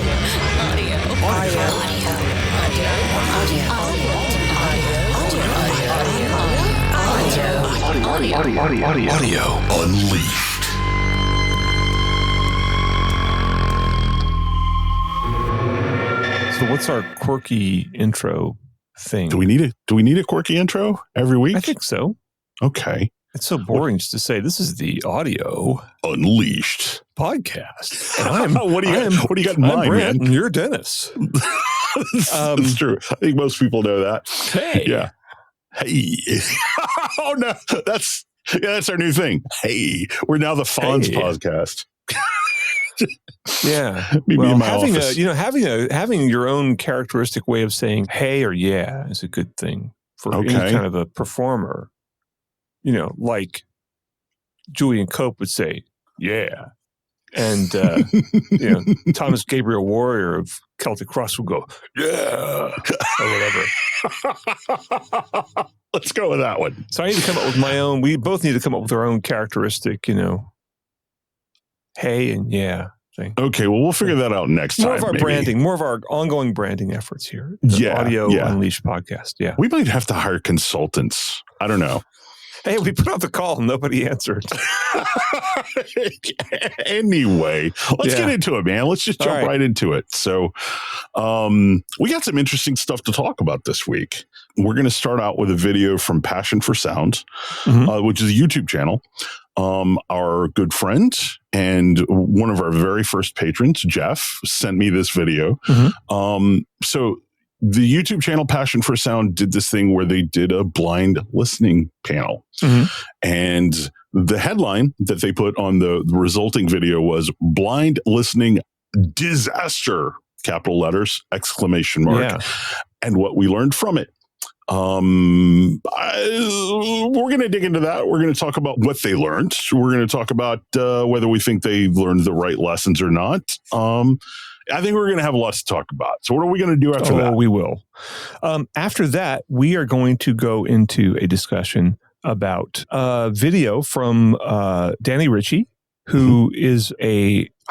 Audio Unleashed. So what's our quirky intro thing? Do we need a quirky intro every week? I think so. Okay. It's so boring just to say this is the Audio Unleashed podcast. And what do you got in I'm mind, Brent, man? and you're Dennis. That's true. I think most people know that. Hey. Yeah. Hey. Oh no, that's our new thing. Hey, we're now the Fonz podcast. Yeah. Meet me in my having office. having your own characteristic way of saying hey or yeah is a good thing for any kind of a performer. You know, like Julian Cope would say, yeah. And, Thomas Gabriel Warrior of Celtic Cross would go, yeah, or whatever. Let's go with that one. So I need to come up with my own. We both need to come up with our own characteristic, hey and yeah thing. Okay, well, we'll figure that out next time. More of our branding, more of our ongoing branding efforts here. The Audio Unleashed podcast. Yeah. We might have to hire consultants. I don't know. Hey, we put out the call. Nobody answered. Anyway, let's get into it, man. Let's just jump right into it. So we got some interesting stuff to talk about this week. We're going to start out with a video from Passion for Sound, which is a YouTube channel. Our good friend and one of our very first patrons, Jeff, sent me this video. So the YouTube channel Passion for Sound did this thing where they did a blind listening panel. And the headline that they put on the resulting video was blind listening disaster, capital letters, exclamation mark. Yeah. And what we learned from it. We're going to dig into that. We're going to talk about what they learned. We're going to talk about whether we think they learned the right lessons or not. I think we're going to have lots to talk about. So what are we going to do after that? We will. After that, we are going to go into a discussion about a video from Danny Ritchie, who is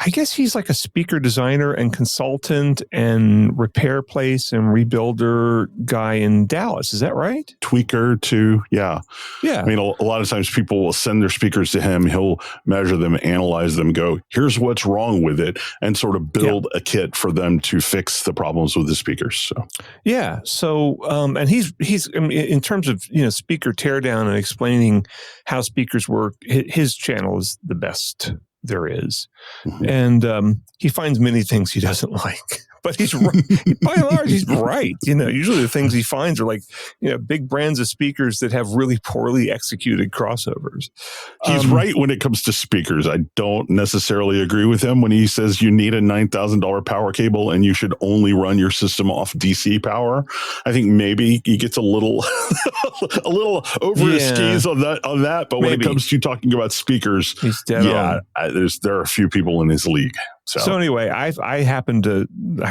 I guess he's like a speaker designer and consultant and repair place and rebuilder guy in Dallas. Is that right? Tweaker too. Yeah. Yeah. I mean, a lot of times people will send their speakers to him. He'll measure them, analyze them, go, here's what's wrong with it, and sort of build a kit for them to fix the problems with the speakers. So, yeah. So, and he's in terms of, speaker teardown and explaining how speakers work, his channel is the best there is. And he finds many things he doesn't like, but he's right. By and large, he's right. Usually the things he finds are like, big brands of speakers that have really poorly executed crossovers. He's right when it comes to speakers. I don't necessarily agree with him when he says you need a $9,000 power cable and you should only run your system off DC power. I think maybe he gets a little over his skis on that. But when it comes to talking about speakers, he's dead on. There are a few people in his league. So anyway, I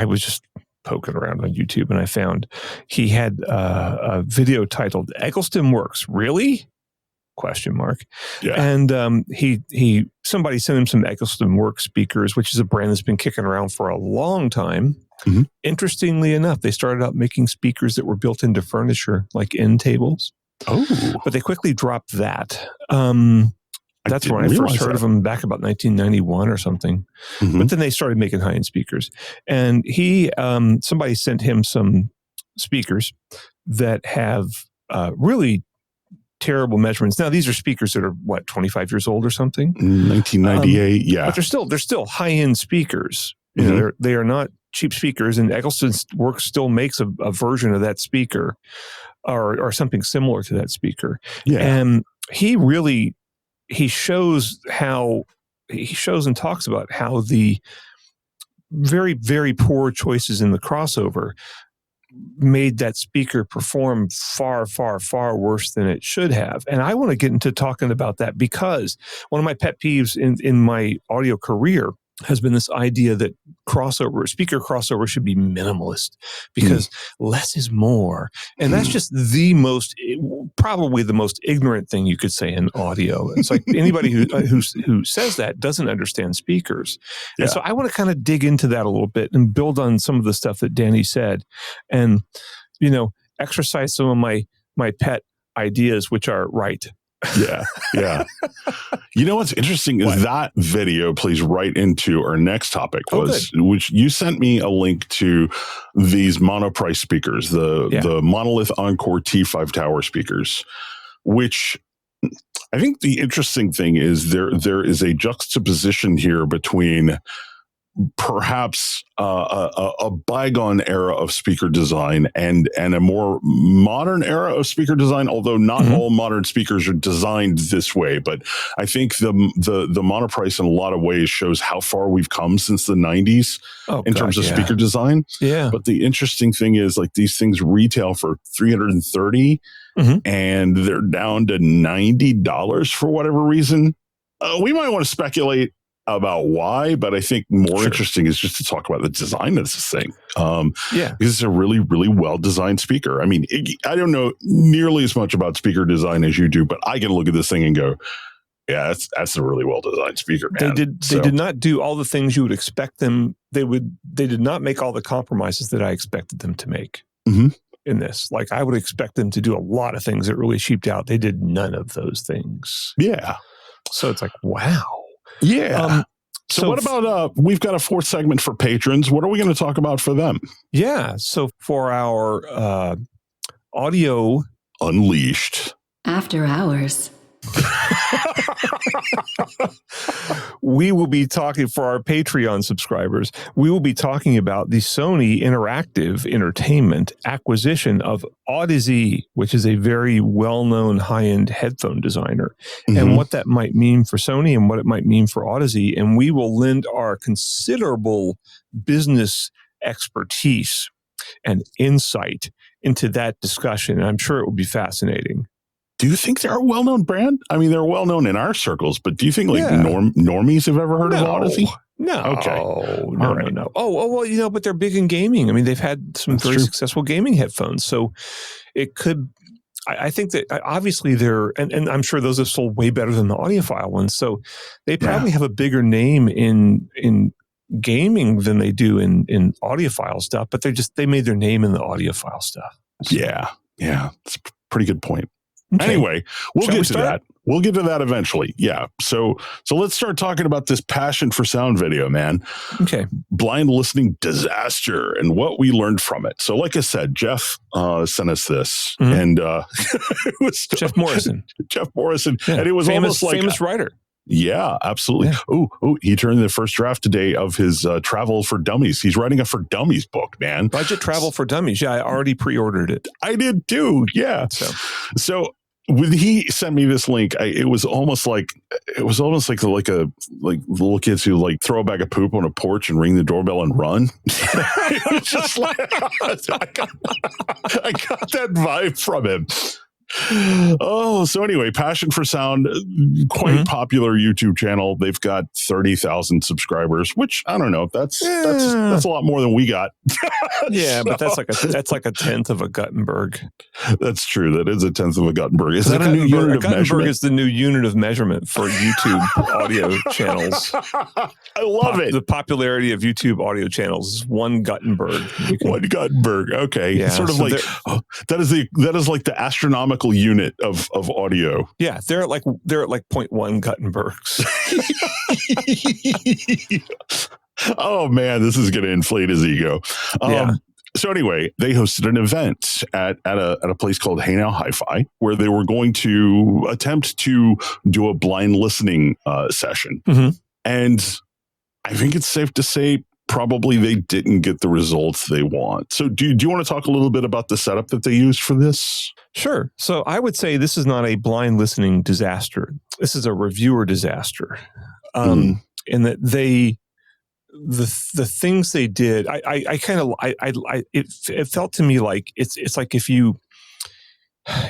was just poking around on YouTube and I found he had a video titled "Eggleston Works." Really? ? Yeah. And somebody sent him some Eggleston Works speakers, which is a brand that's been kicking around for a long time. Interestingly enough, they started out making speakers that were built into furniture, like end tables. Oh, but they quickly dropped that. That's when I first heard of them back about 1991 or something. But then they started making high-end speakers. And somebody sent him some speakers that have really terrible measurements. Now, these are speakers that are, 25 years old or something? 1998, yeah. But they're still high-end speakers. They are not cheap speakers. And Eggleston Works still makes a version of that speaker or something similar to that speaker. Yeah. And he shows and talks about how the very, very poor choices in the crossover made that speaker perform far, far, far worse than it should have. And I want to get into talking about that because one of my pet peeves in my audio career has been this idea that speaker crossover should be minimalist because less is more. And that's just probably the most ignorant thing you could say in audio. It's like anybody who says that doesn't understand speakers. Yeah. And so I want to kind of dig into that a little bit and build on some of the stuff that Danny said and, exercise some of my pet ideas, which are right. Yeah. You know what's interesting is that video plays right into our next topic, which you sent me a link to these Monoprice speakers, the Monolith Encore T5 Tower speakers, which I think the interesting thing is there is a juxtaposition here between perhaps a bygone era of speaker design and a more modern era of speaker design, although not all modern speakers are designed this way. But I think the Monoprice in a lot of ways shows how far we've come since the 90s in terms of speaker design. Yeah. But the interesting thing is like these things retail for $330 and they're down to $90 for whatever reason. We might want to speculate about why, but I think more interesting is just to talk about the design of this thing. Because it's a really, really well-designed speaker. I mean, I don't know nearly as much about speaker design as you do, but I can look at this thing and go, yeah, that's a really well-designed speaker, man. They did not do all the things you would expect them. They did not make all the compromises that I expected them to make in this. Like I would expect them to do a lot of things that really cheaped out. They did none of those things. Yeah. So it's like, wow. Yeah. So what about, we've got a fourth segment for patrons. What are we going to talk about for them? Yeah. So for our audio Unleashed After Hours. We will be talking for our Patreon subscribers. We will be talking about the Sony Interactive Entertainment acquisition of Audeze, which is a very well-known high-end headphone designer, and what that might mean for Sony and what it might mean for Audeze. And we will lend our considerable business expertise and insight into that discussion. And I'm sure it will be fascinating. Do you think they're a well-known brand? I mean, they're well-known in our circles, but do you think normies have ever heard of Audeze? No. Okay. No. Oh, well, but they're big in gaming. I mean, they've had some very successful gaming headphones. So it could, I think that obviously they're, and I'm sure those have sold way better than the audiophile ones. So they probably have a bigger name in gaming than they do in audiophile stuff, but they made their name in the audiophile stuff. So. Yeah. It's a pretty good point. Okay. Anyway, we'll get to that. We'll get to that eventually. Yeah. So let's start talking about this Passion for Sound video, man. Okay. Blind listening disaster and what we learned from it. So like I said, Jeff sent us this and it was Jeff Morrison. And it was almost like famous writer. Yeah, absolutely. Yeah. Oh, he turned the first draft today of his Travel for Dummies. He's writing a For Dummies book, man. Budget Travel for Dummies. Yeah, I already pre-ordered it. I did too. Yeah. So when he sent me this link, it was almost like little kids who like throw a bag of poop on a porch and ring the doorbell and run. It was just like I got that vibe from him. Oh, so anyway, Passion for Sound, quite popular YouTube channel. They've got 30,000 subscribers, which I don't know. That's a lot more than we got. Yeah, but that's like a tenth of a Gutenberg. That's true. That is a tenth of a Gutenberg. Is that a new unit of measurement? Gutenberg is the new unit of measurement for YouTube audio channels. I love it. The popularity of YouTube audio channels is one Gutenberg. One Gutenberg. Okay, yeah, sort of so like that is like the astronomical unit of audio. Yeah, they're at like 0.1 Gutenbergs. Oh man, this is going to inflate his ego. So anyway, they hosted an event at a place called Hey Now Hi-Fi, where they were going to attempt to do a blind listening session. And I think it's safe to say probably they didn't get the results they want. So do you want to talk a little bit about the setup that they used for this? Sure. So I would say this is not a blind listening disaster. This is a reviewer disaster. In that the things they did, it felt to me like it's like if you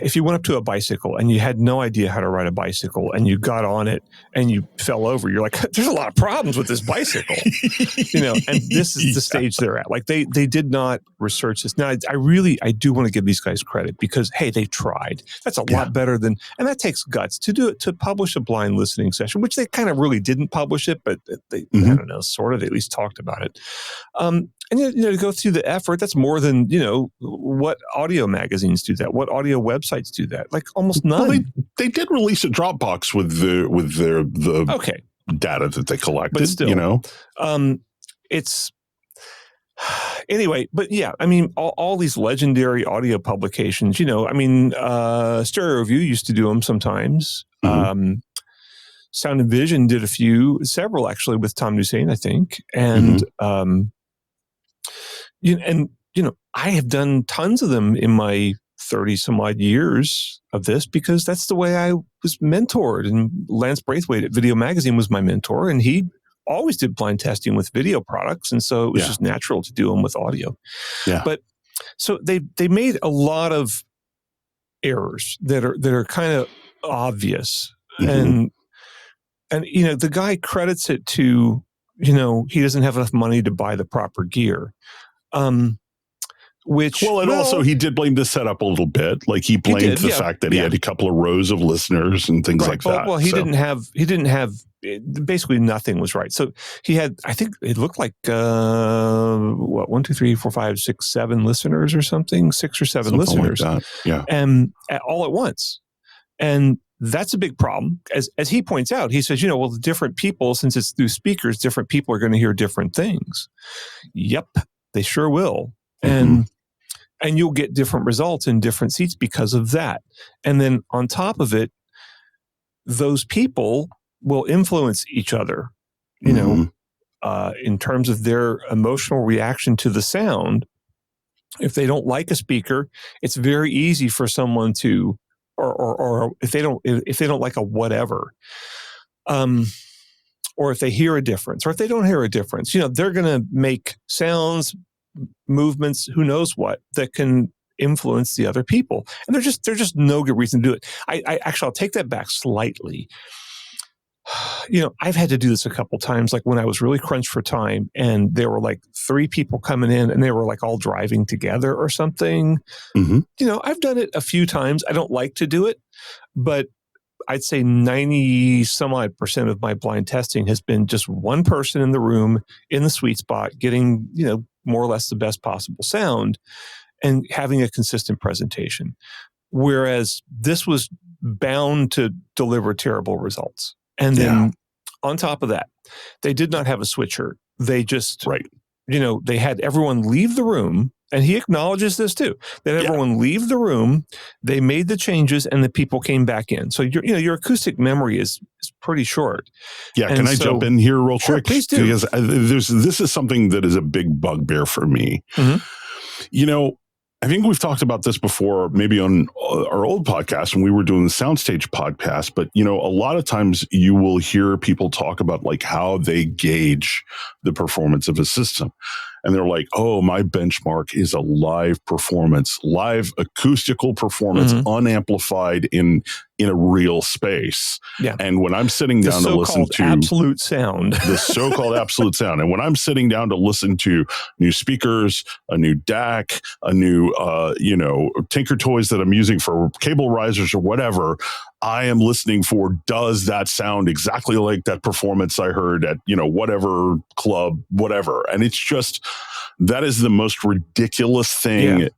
if you went up to a bicycle and you had no idea how to ride a bicycle and you got on it and you fell over, you're like, there's a lot of problems with this bicycle, and this is the stage they're at. Like they did not research this. Now, I do want to give these guys credit because, hey, they tried. That's a lot better and that takes guts to do it, to publish a blind listening session, which they kind of really didn't publish it, but they, I don't know, sort of, they at least talked about it. And to go through the effort, that's more than, what audio magazines do that, what audio websites do that, like almost none. Well, they did release a Dropbox with their data that they collected, but still, it's anyway. But yeah, I mean, all these legendary audio publications, Stereo Review used to do them sometimes. Sound and Vision did several actually with Tom Hussein, I think, and I have done tons of them in my 30 some odd years of this because that's the way I was mentored. And Lance Braithwaite at Video Magazine was my mentor, and he always did blind testing with video products. And so it was just natural to do them with audio. Yeah. But so they made a lot of errors that are kind of obvious. And the guy credits it to, he doesn't have enough money to buy the proper gear. Also he did blame the setup a little bit. Like he blamed the fact that he had a couple of rows of listeners and things like that. Well, he didn't have basically nothing was right. So he had, I think it looked like 1, 2, 3, 4, 5, 6, 7 listeners or something, 6 or 7 listeners, like that. Yeah, and all at once, and that's a big problem. As he points out, he says, the different people, since it's through speakers, different people are going to hear different things. Yep, they sure will. And you'll get different results in different seats because of that. And then on top of it, those people will influence each other, in terms of their emotional reaction to the sound. If they don't like a speaker, it's very easy for someone to, or if they don't like a whatever, or if they hear a difference, or if they don't hear a difference, they're going to make sounds, movements, who knows what, that can influence the other people. And there's just no good reason to do it. I'll take that back slightly. I've had to do this a couple times, like when I was really crunched for time and there were like 3 people coming in and they were like all driving together or something. I've done it a few times. I don't like to do it, but I'd say 90 some odd % of my blind testing has been just one person in the room in the sweet spot, getting, more or less the best possible sound and having a consistent presentation. Whereas this was bound to deliver terrible results. And then on top of that, they did not have a switcher. They just, they had everyone leave the room. And he acknowledges this too, that everyone leave the room, they made the changes, and the people came back in. So your acoustic memory is pretty short. Yeah, and can I jump in here real quick? Please do. Because this is something that is a big bugbear for me. I think we've talked about this before, maybe on our old podcast when we were doing the Soundstage podcast, but a lot of times you will hear people talk about like how they gauge the performance of a system. And they're like, oh, my benchmark is a live performance, live acoustical performance, unamplified in a real space. Yeah. And when I'm sitting down to listen to absolute sound, the so-called absolute sound. And when I'm sitting down to listen to new speakers, a new DAC, a new, Tinker Toys that I'm using for cable risers or whatever, I am listening for, does that sound exactly like that performance I heard at, whatever club, whatever. And it's just, that is the most ridiculous thing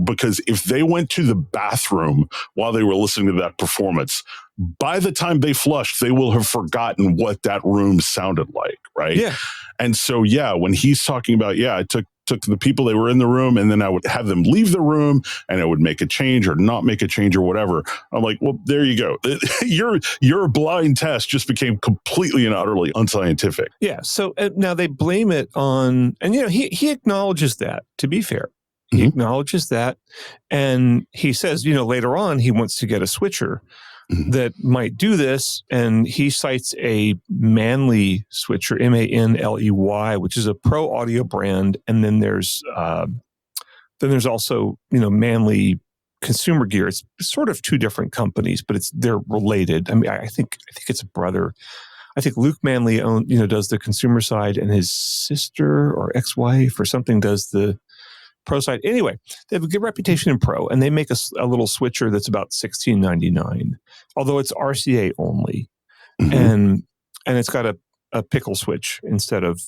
because if they went to the bathroom while they were listening to that performance, by the time they flushed, they will have forgotten what that room sounded like. Right. Yeah. And so, when he's talking about, I took the people that were in the room and then I would have them leave the room and I would make a change or not make a change or whatever. I'm like, well, there you go. Your blind test just became completely and utterly unscientific. Yeah. So now they blame it on, and he acknowledges that, to be fair. He acknowledges that. And he says, later on, he wants to get a switcher that might do this. And he cites a Manley switcher, Manley, which is a pro audio brand. And then there's also, Manley consumer gear. It's sort of two different companies, but they're related. I mean, I think it's a brother. I think Luke Manley does the consumer side, and his sister or ex-wife or something does the pro side. Anyway, they have a good reputation in pro, and they make a little switcher that's about $16.99, although it's RCA only, and it's got a pickle switch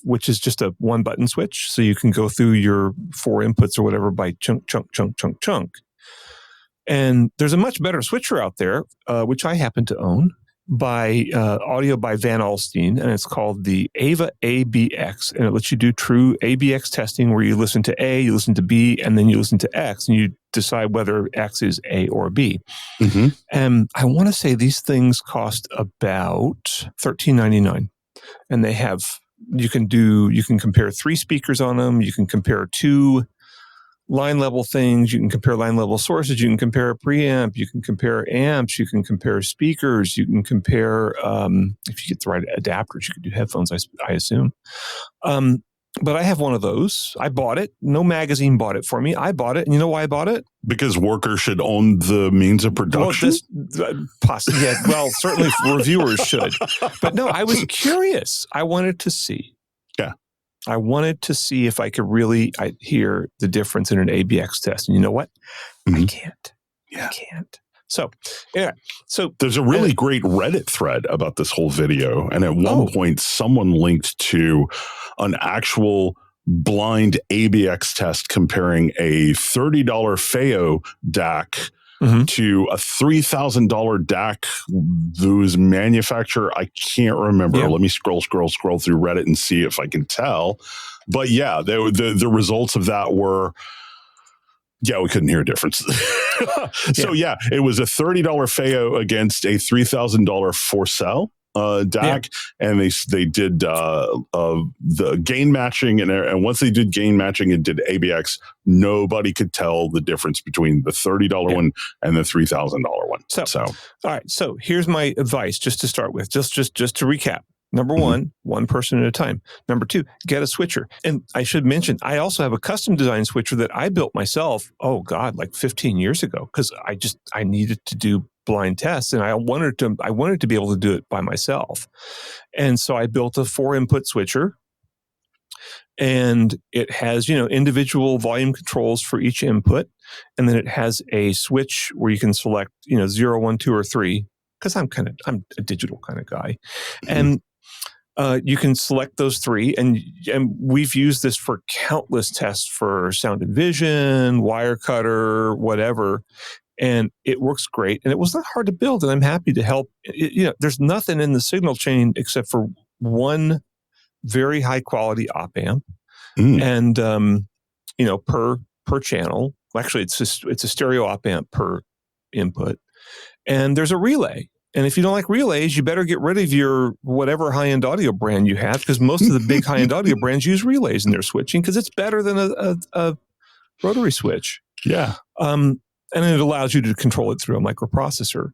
which is just a one button switch, so you can go through your 4 inputs or whatever by chunk. And there's a much better switcher out there, which I happen to own, by audio by Van Alstyne, and it's called the Ava ABX, and it lets you do true ABX testing where you listen to A, you listen to B, and then you listen to X, and you decide whether X is A or B. And I want to say these things cost about $13.99, and you can compare 3 speakers on them, you can compare 2 line level things, you can compare line level sources, you can compare a preamp, you can compare amps, you can compare speakers, you can compare, if you get the right adapters, you can do headphones, I assume. But I have one of those. I bought it. No magazine bought it for me. I bought it. And you know why I bought it? Because workers should own the means of production? Possibly. Yeah, well, certainly reviewers should. But no, I was curious. I wanted to see. Yeah. I wanted to see if I could really hear the difference in an ABX test. And you know what? I can't. Yeah. I can't. So, yeah. So there's a really great Reddit thread about this whole video. And at one point, someone linked to an actual blind ABX test comparing a $30 FAO DAC to a $3,000 DAC whose manufacturer, I can't remember. Yeah. Let me scroll through Reddit and see if I can tell. But yeah, the results of that were, we couldn't hear a difference. So it was a $30 FAO against a $3,000 Forcell DAC, and they did the gain matching, and once they did gain matching and did ABX, nobody could tell the difference between the $30 one and the $3,000 one. So all right. So here's my advice, just to start with, just to recap. Number one person at a time. Number 2, get a switcher. And I should mention, I also have a custom design switcher that I built myself, like 15 years ago, because I needed to do blind tests, and I wanted to be able to do it by myself. And so I built a 4-input switcher, and it has, individual volume controls for each input. And then it has a switch where you can select, 0, 1, 2, or 3, because I'm a digital kind of guy. And you can select those 3, and we've used this for countless tests for sound and vision, wire cutter, whatever, and it works great. And it was not hard to build, and I'm happy to help. There's nothing in the signal chain except for one very high quality op amp, and per channel. Actually, it's a stereo op amp per input, and there's a relay. And if you don't like relays, you better get rid of your whatever high-end audio brand you have, because most of the big high-end audio brands use relays in their switching, because it's better than a rotary switch. Yeah. And it allows you to control it through a microprocessor.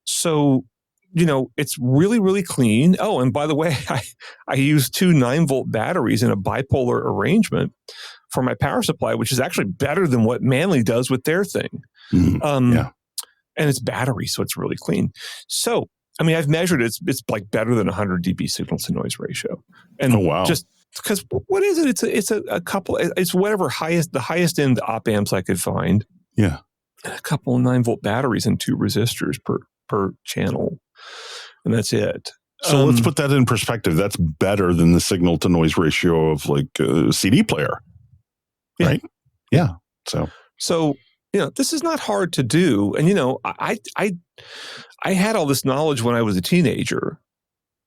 So, it's really, really clean. Oh, and by the way, I use 2 9-volt batteries in a bipolar arrangement for my power supply, which is actually better than what Manley does with their thing. And it's battery, so it's really clean. So, I've measured it. It's like better than 100 dB signal to noise ratio. And just because, what is it? It's a couple. It's whatever the highest end op amps I could find. Yeah, and a couple of 9-volt batteries and 2 resistors per channel, and that's it. So let's put that in perspective. That's better than the signal to noise ratio of like a CD player, right? Yeah. So. This is not hard to do. And, I had all this knowledge when I was a teenager,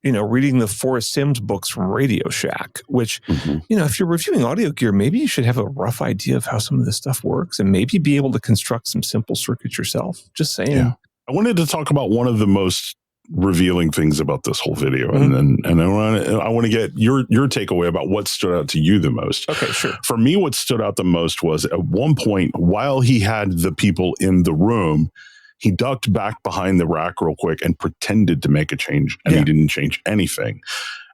reading the Forrest Sims books from Radio Shack, which, if you're reviewing audio gear, maybe you should have a rough idea of how some of this stuff works and maybe be able to construct some simple circuits yourself. Just saying. Yeah. I wanted to talk about one of the most revealing things about this whole video, and I want to get your takeaway about what stood out to you the most. Okay, sure. For me, what stood out the most was at one point, while he had the people in the room, he ducked back behind the rack real quick and pretended to make a change, and he didn't change anything.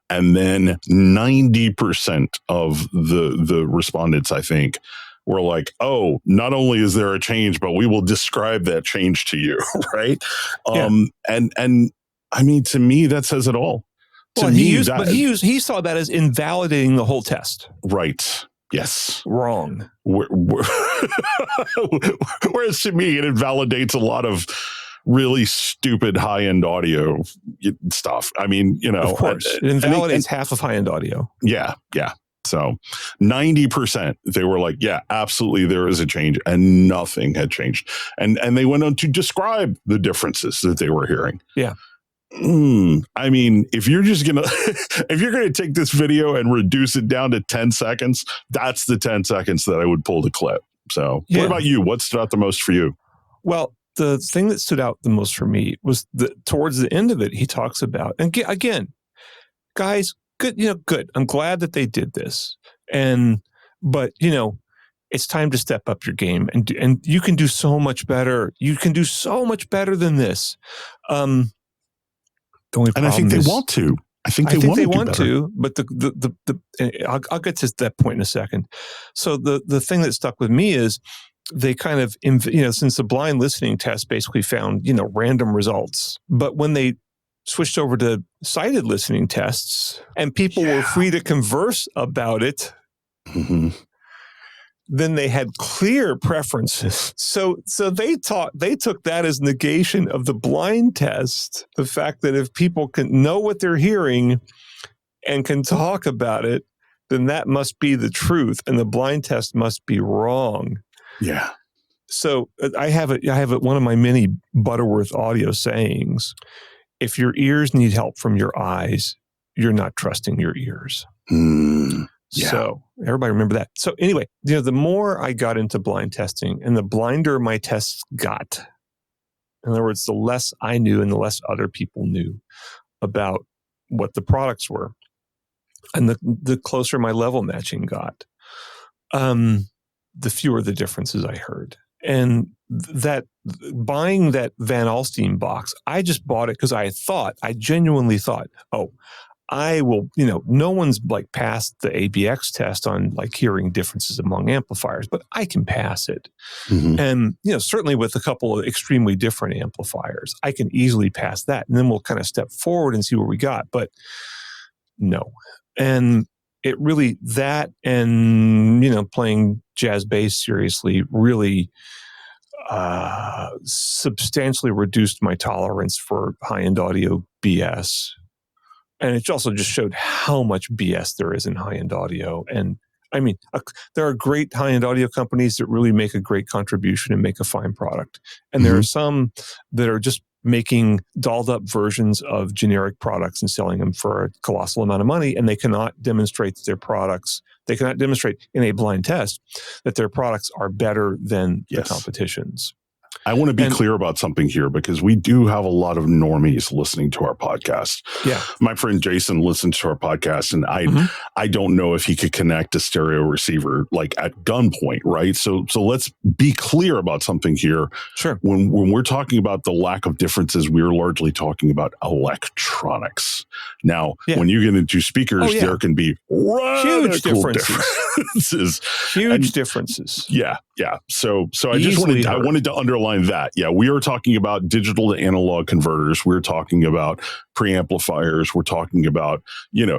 And then 90% of the respondents, I think, were like, oh, not only is there a change, but we will describe that change to you, right? And I mean, to me, that says it all. Well, he saw that as invalidating the whole test. Right. Yes. Wrong. Whereas to me, it invalidates a lot of really stupid high-end audio stuff. I mean, of course, it invalidates half of high-end audio. Yeah. So 90%, they were like, yeah, absolutely, there is a change, and nothing had changed. And they went on to describe the differences that they were hearing. Yeah. I mean, if you're gonna take this video and reduce it down to 10 seconds, that's the 10 seconds that I would pull the clip. So What about you? What stood out the most for you? Well, the thing that stood out the most for me was towards the end of it, he talks about, and again, guys, good, good. I'm glad that they did this. But it's time to step up your game, and you can do so much better. You can do so much better than this. The only problem I think they want to. I think they want to, but I'll get to that point in a second. So the thing that stuck with me is they kind of, since the blind listening test basically found, random results. But when they switched over to sighted listening tests and people were free to converse about it, then they had clear preferences. So they took that as negation of the blind test. The fact that if people can know what they're hearing and can talk about it, then that must be the truth, and the blind test must be wrong. Yeah. So I have one of my many Butterworth audio sayings. If your ears need help from your eyes, you're not trusting your ears. Yeah. So everybody remember that. So anyway, the more I got into blind testing and the blinder my tests got, in other words, the less I knew and the less other people knew about what the products were, and the closer my level matching got, the fewer the differences I heard. And that buying that Van Alstyne box, I just bought it because I genuinely thought, I will, no one's like passed the ABX test on like hearing differences among amplifiers, but I can pass it. And, certainly with a couple of extremely different amplifiers, I can easily pass that. And then we'll kind of step forward and see where we got. But no. And it really, that and, playing jazz bass seriously really substantially reduced my tolerance for high-end audio BS. And it also just showed how much BS there is in high-end audio. And I mean, there are great high-end audio companies that really make a great contribution and make a fine product. And there are some that are just making dolled up versions of generic products and selling them for a colossal amount of money. And they cannot demonstrate they cannot demonstrate in a blind test that their products are better than the competition's. I want to be clear about something here, because we do have a lot of normies listening to our podcast. Yeah. My friend Jason listens to our podcast, and I don't know if he could connect a stereo receiver like at gunpoint, right? So let's be clear about something here. Sure. When we're talking about the lack of differences, we're largely talking about electronics. Now, when you get into speakers, there can be huge differences. Huge differences. Yeah. So I wanted to underline that. Yeah, we are talking about digital to analog converters. We're talking about preamplifiers. We're talking about,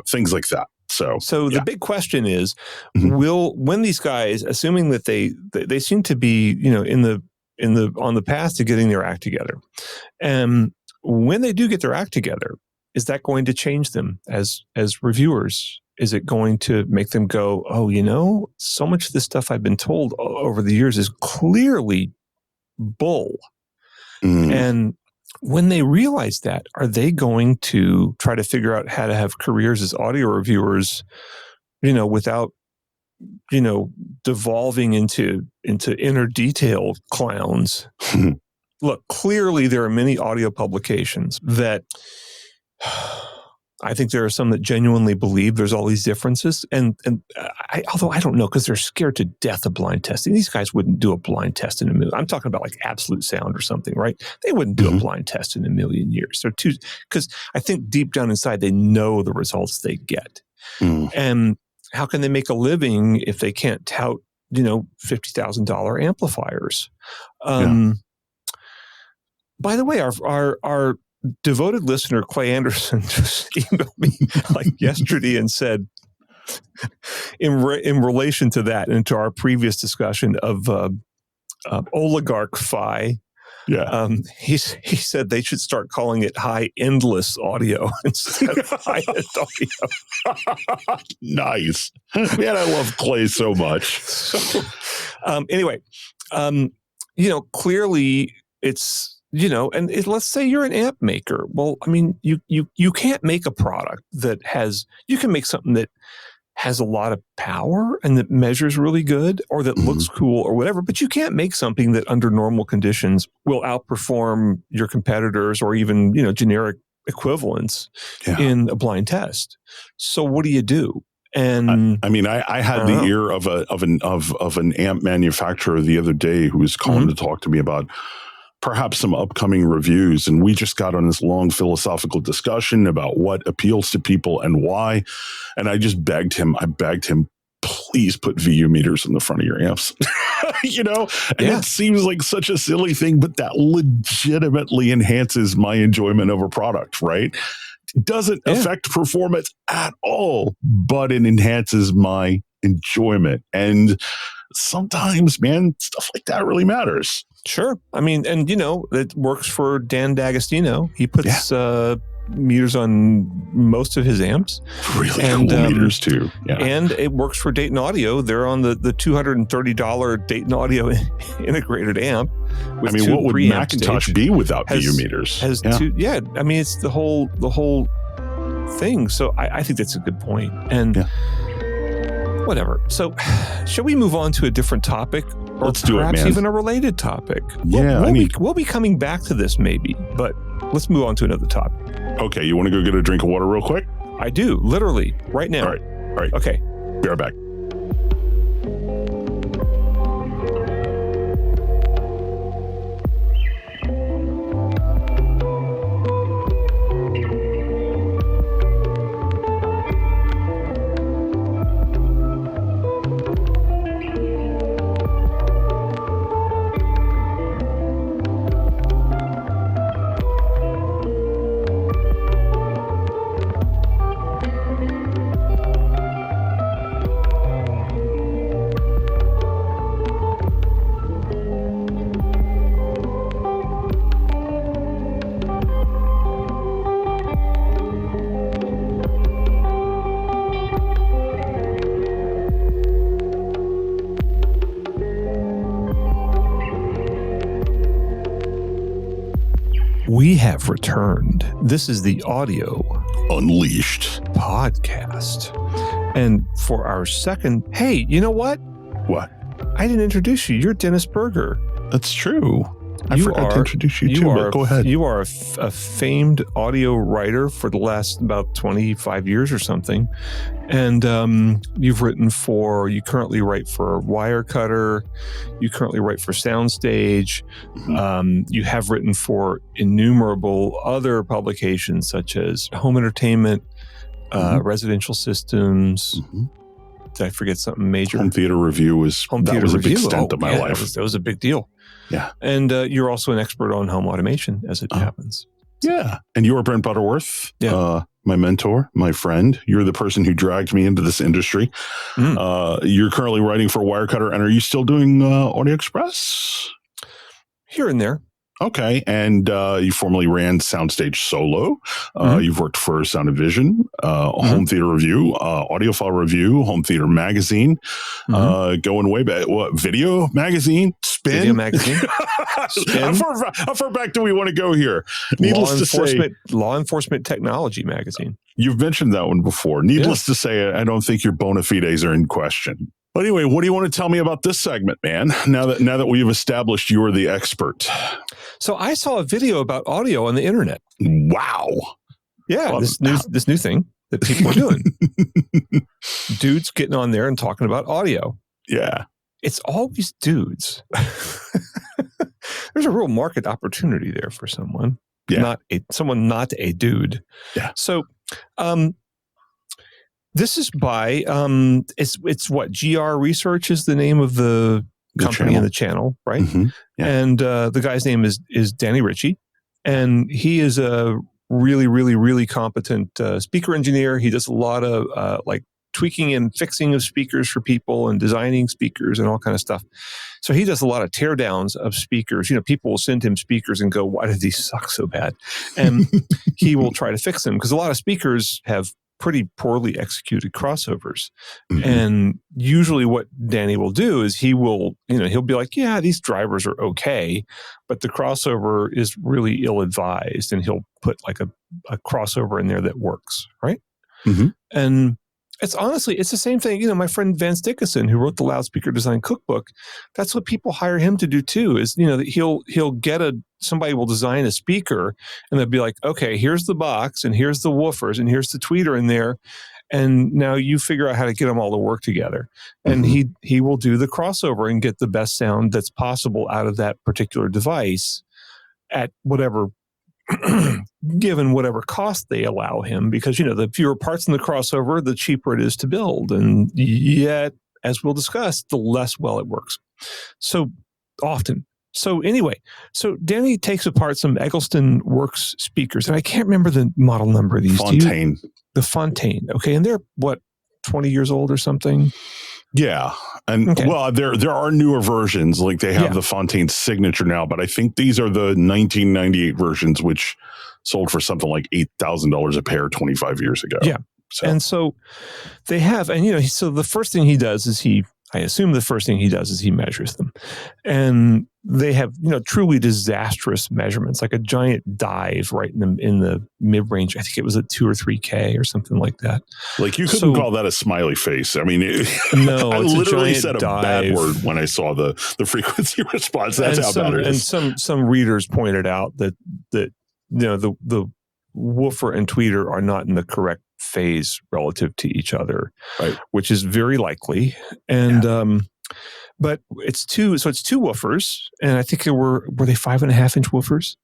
things like that. So the big question is, when these guys, assuming that they seem to be, on the path to getting their act together, and when they do get their act together, is that going to change them as reviewers? Is it going to make them go, so much of this stuff I've been told over the years is clearly bull? And when they realize that, are they going to try to figure out how to have careers as audio reviewers, without, devolving into inner detail clowns? Look, clearly there are many audio publications that I think there are some that genuinely believe there's all these differences. Although I don't know, because they're scared to death of blind testing. These guys wouldn't do a blind test in a million. I'm talking about like Absolute Sound or something, right? They wouldn't do a blind test in a million years. Because I think deep down inside, they know the results they get. And how can they make a living if they can't tout $50,000 amplifiers. By the way, our devoted listener, Clay Anderson, just emailed me like yesterday and said, in relation to that and to our previous discussion of oligarch Fi, he said they should start calling it high endless audio instead of high end audio. Nice. Man, I love Clay so much. So, anyway, clearly it's, and let's say you're an amp maker. Well, I mean, you can't make a product that you can make something that has a lot of power and that measures really good or that looks cool or whatever, but you can't make something that under normal conditions will outperform your competitors or even, generic equivalents in a blind test. So what do you do? And I had the ear of an amp manufacturer the other day who was calling to talk to me about perhaps some upcoming reviews. And we just got on this long philosophical discussion about what appeals to people and why. And I just begged him, please put VU meters in the front of your amps, it seems like such a silly thing, but that legitimately enhances my enjoyment of a product, right? It doesn't affect performance at all, but it enhances my enjoyment. And sometimes, man, stuff like that really matters. Sure. I mean, and it works for Dan D'Agostino. He puts meters on most of his amps. Really cool meters too. Yeah. And it works for Dayton Audio. They're on the $230 Dayton Audio integrated amp. What would Macintosh be without VU meters? It's the whole thing. So I think that's a good point. And whatever. So shall we move on to a different topic? Or let's do it, man. Perhaps even a related topic. Yeah. We'll be coming back to this maybe, but let's move on to another topic. Okay. You want to go get a drink of water real quick? I do, literally, right now. All right. Okay. Be right back. We have returned. This is the Audio Unleashed podcast. And for our second, hey, you know what? What? I didn't introduce you. You're Dennis Berger. That's true. I forgot to introduce you too, but go ahead. You are a famed audio writer for the last about 25 years or something. And you currently write for Wirecutter. You currently write for Soundstage. You have written for innumerable other publications such as Home Entertainment, Residential Systems. Did I forget something major? Home Theater Review was a big stint of my life. That was a big deal. Yeah. And you're also an expert on home automation as it happens. Yeah. And you are Brent Butterworth, my mentor, my friend. You're the person who dragged me into this industry. You're currently writing for Wirecutter. And are you still doing Audio Express? Here and there. Okay. And you formerly ran Soundstage Solo. You've worked for Sound and Vision, Home Theater Review, Audiophile Review, Home Theater Magazine, going way back. What, Video Magazine? Spin? Video Magazine. Spin. How far back do we want to go here? Needless to say, Law Enforcement Technology Magazine. You've mentioned that one before. Needless to say, I don't think your bona fides are in question. But anyway, what do you want to tell me about this segment, man? Now that we've established you're the expert. So I saw a video about audio on the internet. Wow. Yeah, this new thing that people are doing. Dudes getting on there and talking about audio. Yeah. It's always dudes. There's a real market opportunity there for someone. Yeah. Not a dude. Yeah. So This is by it's what GR Research is the name of the company and the channel, right? Mm-hmm. Yeah. And the guy's name is Danny Ritchie, and he is a really, really, really competent speaker engineer. He does a lot of like tweaking and fixing of speakers for people and designing speakers and all kind of stuff. So he does a lot of teardowns of speakers. People will send him speakers and go, "Why did these suck so bad?" And he will try to fix them because a lot of speakers have pretty poorly executed crossovers. Mm-hmm. And usually what Danny will do is he'll be like, yeah, these drivers are okay, but the crossover is really ill-advised, and he'll put like a crossover in there that works, right? Mm-hmm. And it's the same thing. My friend Vance Dickinson, who wrote the Loudspeaker Design Cookbook, that's what people hire him to do too, is, that he'll get somebody will design a speaker and they'll be like, okay, here's the box and here's the woofers and here's the tweeter in there. And now you figure out how to get them all to work together. And he will do the crossover and get the best sound that's possible out of that particular device at whatever given whatever cost they allow him, because the fewer parts in the crossover, the cheaper it is to build, and yet, as we'll discuss, the less well it works. So often. So anyway, Danny takes apart some Eggleston Works speakers, and I can't remember the model number of these. Fontaine. The Fontaine. Okay, and they're what, 20 years old or something? Yeah. And well, there are newer versions, like they have the Fontaine Signature now, but I think these are the 1998 versions, which sold for something like $8,000 a pair 25 years ago. Yeah. And so they have, and so the first thing he does is he measures them, and they have, truly disastrous measurements, like a giant dive right in the mid range. I think it was at 2 or 3K or something like that. Like you couldn't call that a smiley face. I mean, no, I literally said a dive. bad word when I saw the frequency response. That's how bad it is. And some readers pointed out that the woofer and tweeter are not in the correct phase relative to each other, right? Which is very likely. And but it's two woofers, and I think were they 5.5-inch woofers,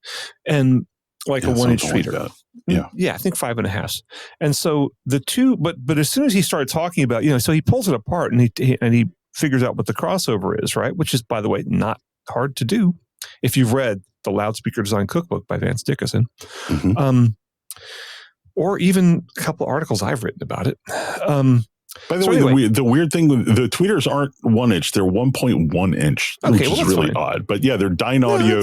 and like a 1-inch tweeter. Like I think 5.5. And so the two, but as soon as he started talking about, so he pulls it apart and he figures out what the crossover is, right? Which is, by the way, not hard to do if you've read the Loudspeaker Design Cookbook by Vance Dickinson. Mm-hmm. Or even a couple of articles I've written about it. By the way, the weird thing, the tweeters aren't 1-inch; they're 1.1 inch, which is really odd. But yeah, they're Dyne Audio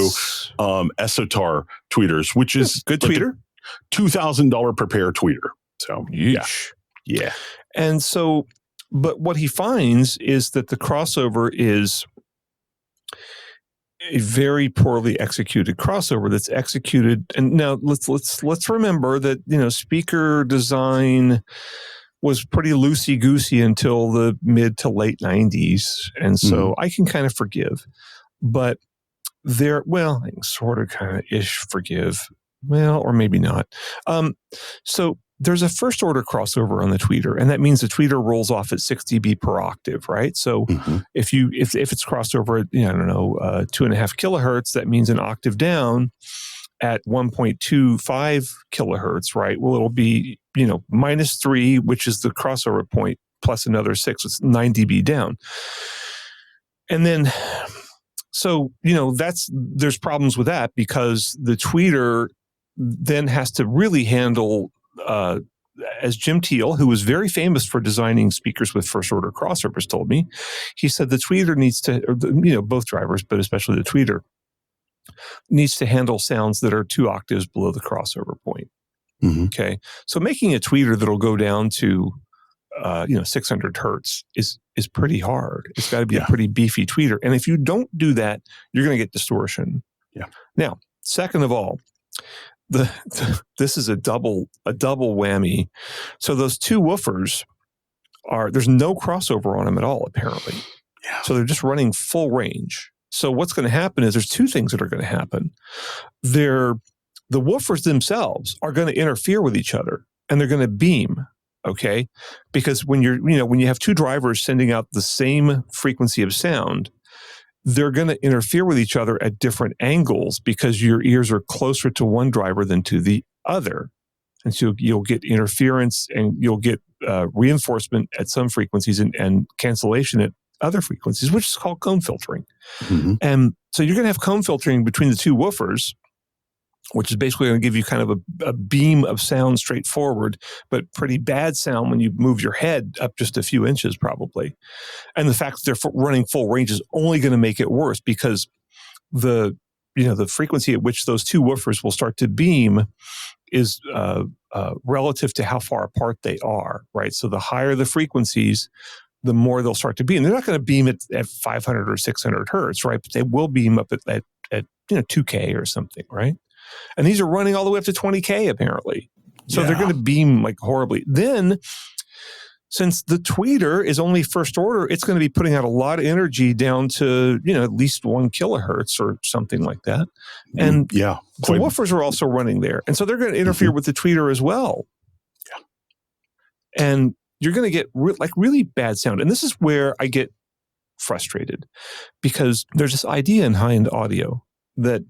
Esotar tweeters, which is good tweeter, $2,000 per pair tweeter. So yeah. And so, but what he finds is that the crossover is a very poorly executed crossover that's executed. And now let's remember that, speaker design was pretty loosey-goosey until the mid to late 90s. And so I can kind of forgive, but I can sort of kind of ish forgive. Well, or maybe not. So there's a first order crossover on the tweeter, and that means the tweeter rolls off at 6 dB per octave, right? So if it's crossed over at 2.5 kilohertz, that means an octave down at 1.25 kilohertz, right? Well, it'll be -3, which is the crossover point, plus another 6. It's 9 dB down, and then so there's problems with that, because the tweeter then has to really handle. As Jim Teal, who was very famous for designing speakers with first order crossovers, told me, he said the tweeter needs to, both drivers, but especially the tweeter, needs to handle sounds that are 2 octaves below the crossover point. Mm-hmm. Okay. So making a tweeter that'll go down to, 600 hertz is pretty hard. It's got to be a pretty beefy tweeter. And if you don't do that, you're going to get distortion. Yeah. Now, second of all, this is a double whammy. So those two woofers there's no crossover on them at all, apparently. Yeah. So they're just running full range. So what's going to happen is there's two things that are going to happen. The woofers themselves are going to interfere with each other, and they're going to beam. Okay, because when you have two drivers sending out the same frequency of sound, they're going to interfere with each other at different angles, because your ears are closer to one driver than to the other. And so you'll get interference, and you'll get reinforcement at some frequencies and cancellation at other frequencies, which is called cone filtering. Mm-hmm. And so you're going to have cone filtering between the two woofers, which is basically going to give you kind of a beam of sound straight forward, but pretty bad sound when you move your head up just a few inches probably. And the fact that they're running full range is only going to make it worse because the frequency at which those two woofers will start to beam is relative to how far apart they are, right? So the higher the frequencies, the more they'll start to beam. They're not going to beam at 500 or 600 hertz, right? But they will beam up at 2K or something, right? And these are running all the way up to 20K apparently. So they're going to beam like horribly. Then, since the tweeter is only first order, it's going to be putting out a lot of energy down to, at least 1 kilohertz or something like that. And the woofers are also running there. And so they're going to interfere with the tweeter as well. Yeah. And you're going to get really bad sound. And this is where I get frustrated because there's this idea in high-end audio that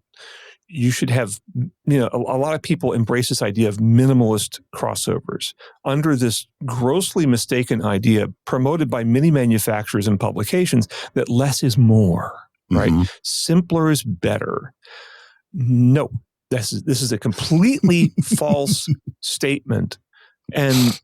you should have, a lot of people embrace this idea of minimalist crossovers under this grossly mistaken idea promoted by many manufacturers and publications that less is more, right? Mm-hmm. Simpler is better. No, this is a completely false statement. And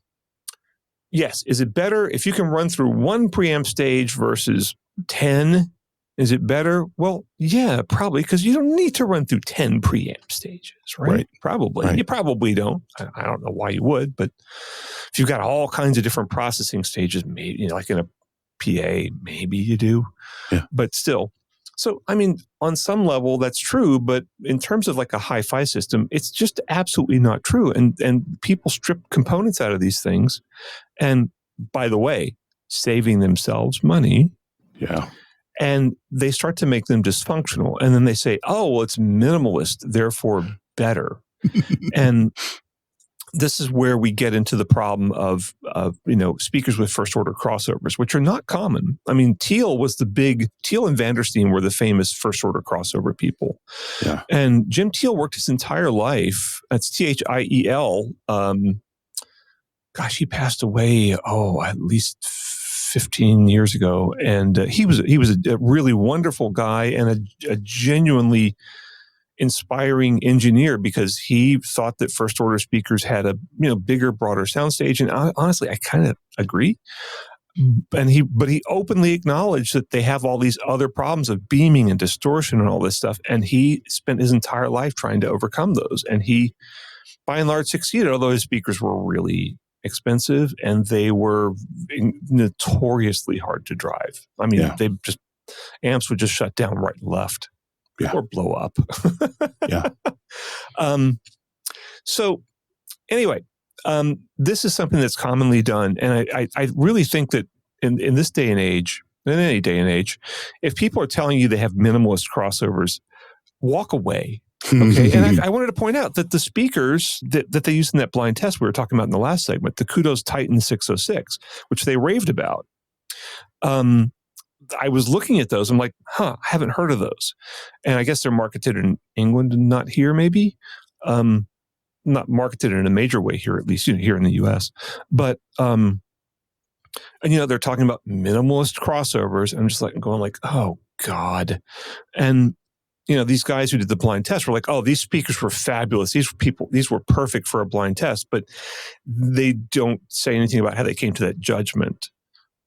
yes, is it better if you can run through 1 preamp stage versus 10? Is it better? Well, yeah, probably, because you don't need to run through 10 preamp stages, right? Probably. Right. You probably don't. I don't know why you would, but if you've got all kinds of different processing stages, maybe, like in a PA, maybe you do. Yeah. But still. So, I mean, on some level, that's true, but in terms of like a hi-fi system, it's just absolutely not true. And people strip components out of these things. And by the way, saving themselves money. Yeah. And they start to make them dysfunctional. And then they say, oh, well, it's minimalist, therefore better. And this is where we get into the problem of speakers with first order crossovers, which are not common. I mean, Teal and Vandersteen were the famous first order crossover people. Yeah. And Jim Teal worked his entire life. That's Thiel. He passed away, at least 15 years ago. And he was a really wonderful guy and a genuinely inspiring engineer because he thought that first order speakers had a bigger, broader soundstage. And honestly, I kind of agree. And he openly acknowledged that they have all these other problems of beaming and distortion and all this stuff. And he spent his entire life trying to overcome those. And he, by and large, succeeded, although his speakers were really expensive and they were notoriously hard to drive. I mean, amps would just shut down right and left or blow up. Yeah. So anyway, this is something that's commonly done. And I really think that in this day and age, in any day and age, if people are telling you they have minimalist crossovers, walk away. Okay. And I wanted to point out that the speakers that they used in that blind test we were talking about in the last segment, the Kudos Titan 606, which they raved about, I was looking at those. I'm like, I haven't heard of those. And I guess they're marketed in England and not here, maybe. Not marketed in a major way here, at least here in the US. But, and they're talking about minimalist crossovers. I'm just going like, oh God. And, these guys who did the blind test were like, oh, these speakers were fabulous. These were perfect for a blind test, but they don't say anything about how they came to that judgment.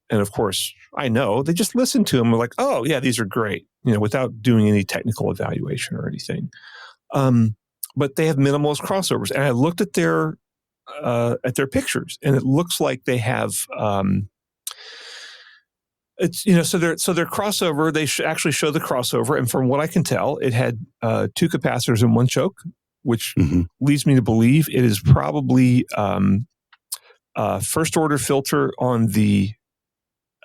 And of course, I know they just listened to them and were like, oh yeah, these are great, without doing any technical evaluation or anything. But they have minimalist crossovers. And I looked at their pictures and it looks like they have, it's, so their crossover, they actually show the crossover. And from what I can tell, it had 2 capacitors and 1 choke, which leads me to believe it is probably first order filter on the,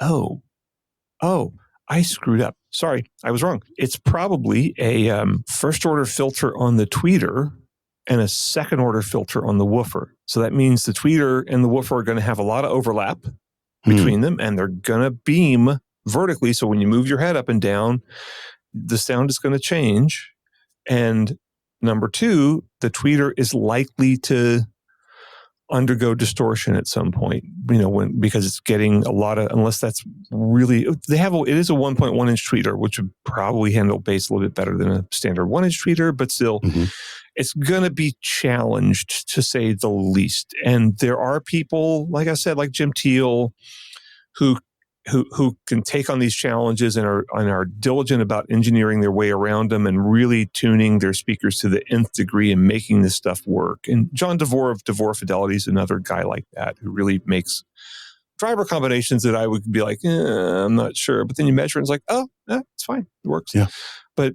I screwed up. Sorry, I was wrong. It's probably a first order filter on the tweeter and a second order filter on the woofer. So that means the tweeter and the woofer are going to have a lot of overlap between them, and they're going to beam vertically. So when you move your head up and down, the sound is going to change. And number 2, the tweeter is likely to undergo distortion at some point, because it's getting a lot of, unless that's really, it is a 1.1 inch tweeter, which would probably handle bass a little bit better than a standard 1 inch tweeter, but still it's going to be challenged to say the least. And there are people, like I said, like Jim Teal, who can take on these challenges and are diligent about engineering their way around them and really tuning their speakers to the nth degree and making this stuff work. And John DeVore of DeVore Fidelity is another guy like that who really makes driver combinations that I would be like, I'm not sure. But then you measure and it's like, oh, it's fine. It works. Yeah. But,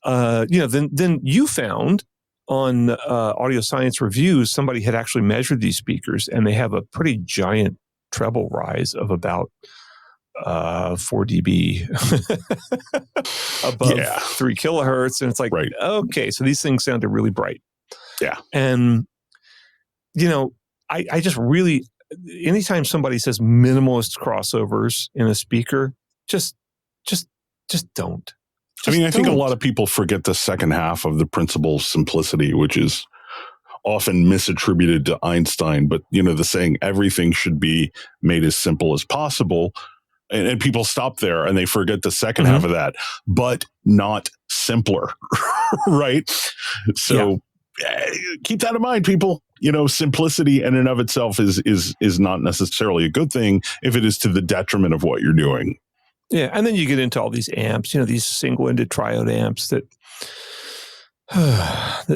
then you found on Audio Science Reviews, somebody had actually measured these speakers and they have a pretty giant treble rise of about 4 dB above 3 kilohertz. And it's like, okay, so these things sounded really bright. Yeah. And, I just really, anytime somebody says minimalist crossovers in a speaker, just don't. I think a lot of people forget the second half of the principle of simplicity, which is often misattributed to Einstein. But, the saying everything should be made as simple as possible. And people stop there and they forget the second half of that, but not simpler, right? So keep that in mind, people. Simplicity in and of itself is not necessarily a good thing if it is to the detriment of what you're doing. Yeah, and then you get into all these amps, these single-ended triode amps that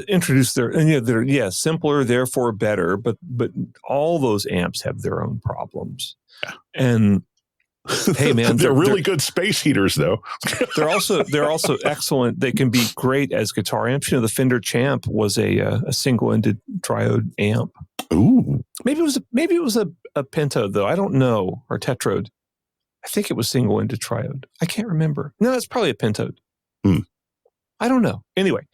introduce they're simpler, therefore better, but all those amps have their own problems. Yeah. And hey, man, they're really good space heaters, though. they're also excellent. They can be great as guitar amps. The Fender Champ was a single-ended triode amp. Ooh, maybe it was a pentode though. I don't know, or tetrode. I think it was single-ended triode. I can't remember. No, it's probably a pentode. I don't know. Anyway,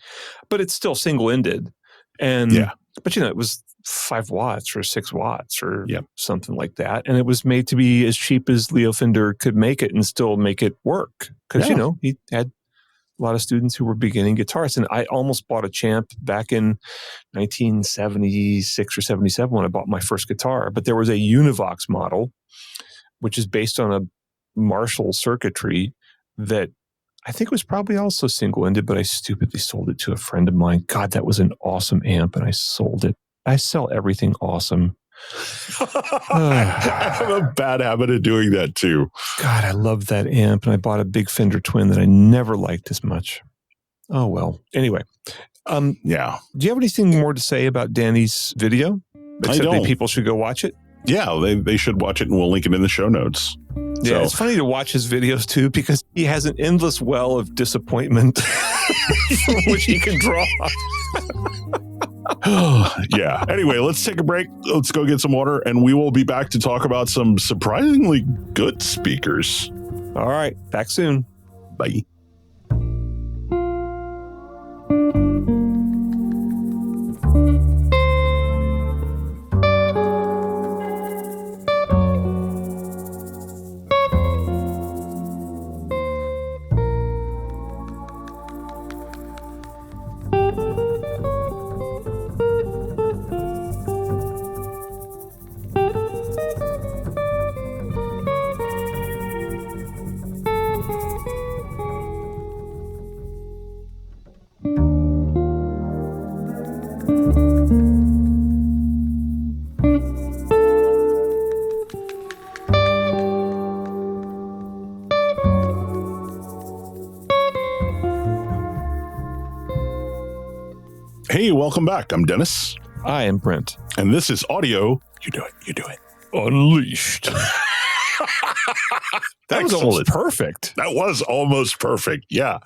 but it's still single-ended, and but it was 5 watts or 6 watts or something like that. And it was made to be as cheap as Leo Fender could make it and still make it work. Because, he had a lot of students who were beginning guitarists. And I almost bought a Champ back in 1976 or 77 when I bought my first guitar. But there was a Univox model, which is based on a Marshall circuitry that I think was probably also single-ended, but I stupidly sold it to a friend of mine. God, that was an awesome amp, and I sold it. I sell everything awesome. I have a bad habit of doing that too. God, I love that amp, and I bought a big Fender Twin that I never liked as much. Oh, well. Anyway. Do you have anything more to say about Danny's video? Except that people should go watch it? Yeah, they should watch it, and we'll link it in the show notes. Yeah, it's funny to watch his videos too, because he has an endless well of disappointment from which he can draw. Yeah. Anyway, let's take a break. Let's go get some water, and we will be back to talk about some surprisingly good speakers. All right. Back soon. Bye. Hey, welcome back. I'm Dennis. I am Brent. And this is Audio. You do it. Unleashed. That was almost perfect. That was almost perfect. Yeah.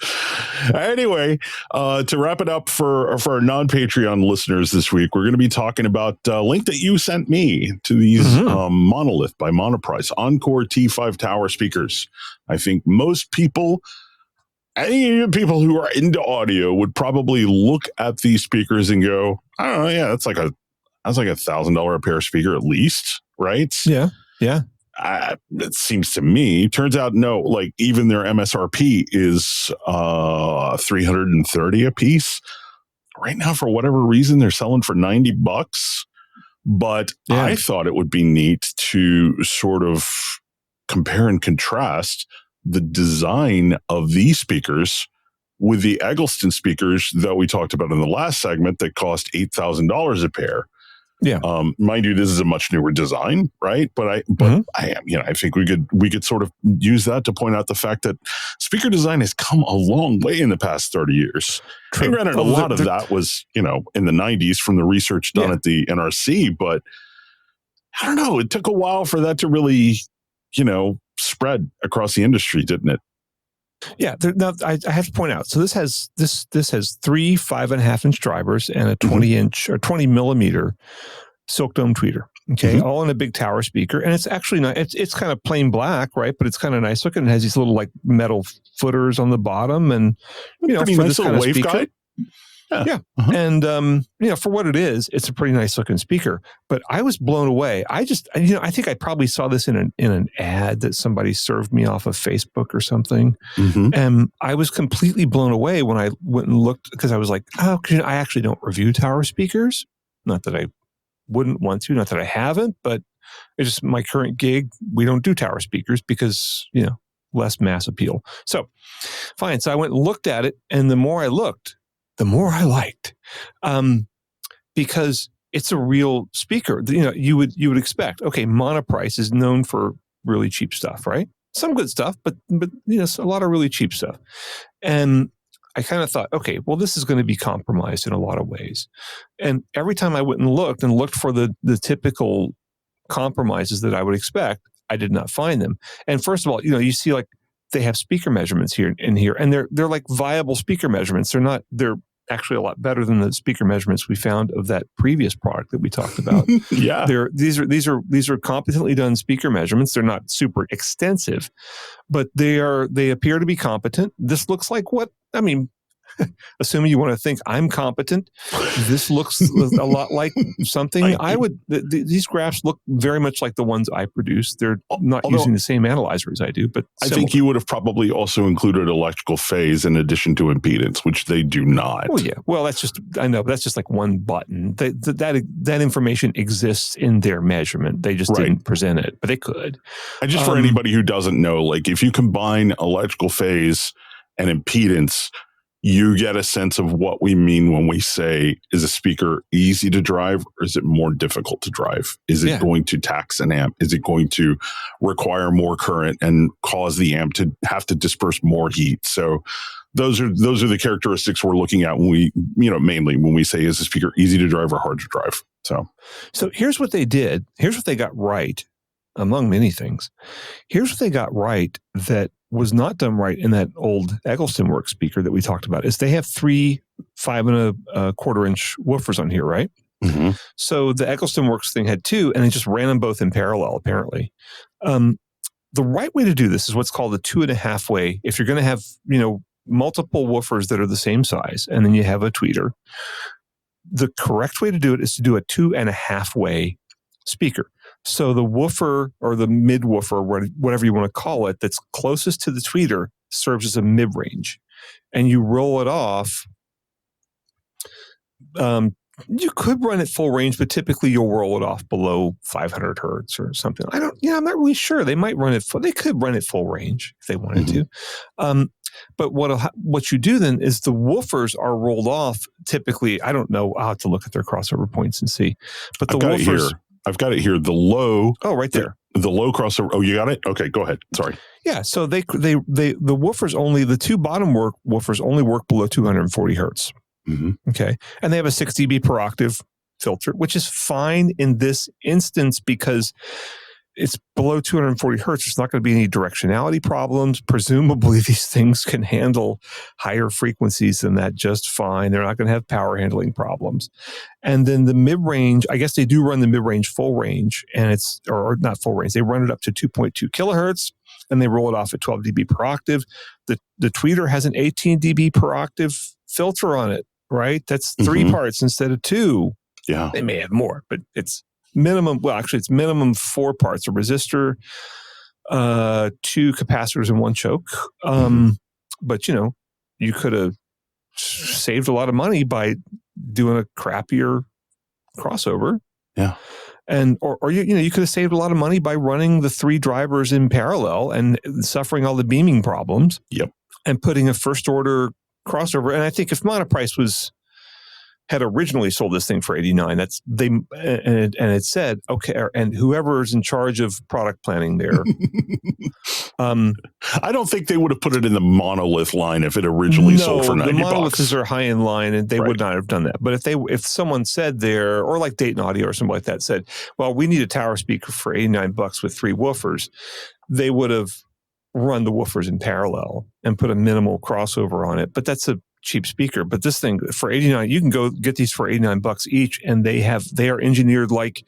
Anyway, to wrap it up for our non-Patreon listeners this week, we're going to be talking about a link that you sent me to these Monolith by Monoprice Encore T5 Tower speakers. I think most people, any people who are into audio, would probably look at these speakers and go, I don't know, yeah, that's like $1,000 a pair speaker at least, right? Yeah. It seems to me. Turns out, no, like even their MSRP is $330 a piece. Right now, for whatever reason, they're selling for $90. But I thought it would be neat to sort of compare and contrast the design of these speakers with the Eggleston speakers that we talked about in the last segment that cost $8,000 a pair. Yeah. Mind you, this is a much newer design, right? But I think we could sort of use that to point out the fact that speaker design has come a long way in the past 30 years. True. And granted, a lot of that was, in the 90s from the research done at the NRC, but I don't know, it took a while for that to really, spread across the industry, didn't it? Yeah. Now I have to point out. So this has 3 5.5-inch drivers and a 20-inch or 20 millimeter silk dome tweeter. Okay, all in a big tower speaker, and it's actually not. It's kind of plain black, right? But it's kind of nice looking. It has these little like metal footers on the bottom, and for nice this kind of wave speaker. guide. Yeah. And for what it is, it's a pretty nice looking speaker. But I was blown away. I think I probably saw this in an ad that somebody served me off of Facebook or something, and I was completely blown away when I went and looked, because I was like, oh, I actually don't review tower speakers. Not that I wouldn't want to, not that I haven't, but it's just my current gig. We don't do tower speakers because less mass appeal. So fine. So I went and looked at it, and the more I looked, the more I liked, because it's a real speaker. You would expect. Okay, Monoprice is known for really cheap stuff, right? Some good stuff, but a lot of really cheap stuff. And I kind of thought, okay, well, this is going to be compromised in a lot of ways. And every time I went and looked for the typical compromises that I would expect, I did not find them. And first of all, you see like they have speaker measurements here, and they're like viable speaker measurements. They're actually a lot better than the speaker measurements we found of that previous product that we talked about. Yeah. These are competently done speaker measurements. They're not super extensive, but they appear to be competent. This looks like assuming you want to think I'm competent, this looks a lot like something these graphs look very much like the ones I produce. They're not using the same analyzer as I do, but I think you would have probably also included electrical phase in addition to impedance, which they do not. Oh yeah. Well, that's just like one button. That information exists in their measurement. They just didn't present it, but they could. And just for anybody who doesn't know, like if you combine electrical phase and impedance, you get a sense of what we mean when we say, is a speaker easy to drive or is it more difficult to drive? Is it going to tax an amp? Is it going to require more current and cause the amp to have to disperse more heat? So those are the characteristics we're looking at when we, mainly when we say, is a speaker easy to drive or hard to drive? So here's what they did. Here's what they got right, among many things. Here's what they got right that was not done right in that old Eggleston Works speaker that we talked about, is they have 3 5.25-inch woofers on here, right? So the Eggleston Works thing had 2, and they just ran them both in parallel, apparently. The right way to do this is what's called a 2.5 way. If you're going to have, multiple woofers that are the same size, and then you have a tweeter, the correct way to do it is to do a 2.5 way speaker. So the woofer or the mid woofer, whatever you want to call it, that's closest to the tweeter serves as a mid-range. And you roll it off. You could run it full range, but typically you'll roll it off below 500 hertz or something. I'm not really sure. They might run it they could run it full range if they wanted to. But what you do then is the woofers are rolled off typically. I don't know. I'll have to look at their crossover points and see. But the woofers... I've got it here. The low. Oh, right there. The low crossover. Oh, you got it? Okay, go ahead. Sorry. Yeah. So the woofers only, the 2 bottom woofers only work below 240 hertz. Okay. And they have a 6 dB per octave filter, which is fine in this instance because it's below 240 hertz. There's not going to be any directionality problems. Presumably, these things can handle higher frequencies than that just fine. They're not going to have power handling problems. And then the mid-range, I guess they do run the mid-range full range, and or not full range. They run it up to 2.2 kilohertz, and they roll it off at 12 dB per octave. The tweeter has an 18 dB per octave filter on it, right? That's 3 parts instead of 2. Yeah. They may have more, but it's minimum. Well, actually, it's minimum 4 parts: a resistor, 2 capacitors, and 1 choke. But you could have saved a lot of money by doing a crappier crossover. Yeah. And or you could have saved a lot of money by running the 3 drivers in parallel and suffering all the beaming problems. Yep. And putting a first order crossover. And I think if Monoprice had originally sold this thing for $89, and it said, okay, and whoever's in charge of product planning there. I don't think they would have put it in the monolith line if it originally sold for $90. The monoliths are high in line, and they would not have done that. But if someone said there, or like Dayton Audio or something like that said, well, we need a tower speaker for $89 with 3 woofers, they would have run the woofers in parallel and put a minimal crossover on it. But that's a cheap speaker. But this thing for $89, you can go get these for $89 each, and they are engineered like